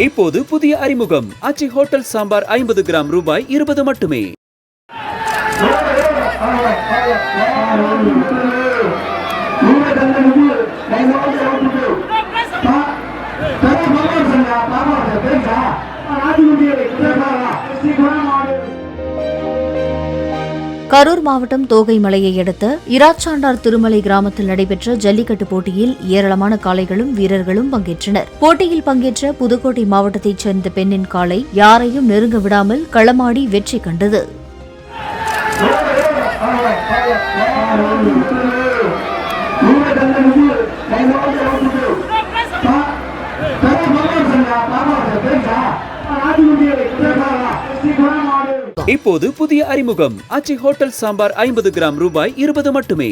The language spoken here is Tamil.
இப்போது புதிய அறிமுகம் ஆச்சி ஹோட்டல் சாம்பார் 50 கிராம் ரூபாய் 20 மட்டுமே. கரூர் மாவட்டம் தோகைமலையை அடுத்த இராச்சாண்டார் திருமலை கிராமத்தில் நடைபெற்ற ஜல்லிக்கட்டு போட்டியில் ஏராளமான காளைகளும் வீரர்களும் பங்கேற்றனர். போட்டியில் பங்கேற்ற புதுக்கோட்டை மாவட்டத்தைச் சேர்ந்த பெண்ணின் காளை யாரையும் நெருங்க விடாமல் களமாடி வெற்றி கண்டது. இப்போது புதிய அறிமுகம் ஆச்சி ஹோட்டல் சாம்பார் 50 கிராம் ரூபாய் 20 மட்டுமே.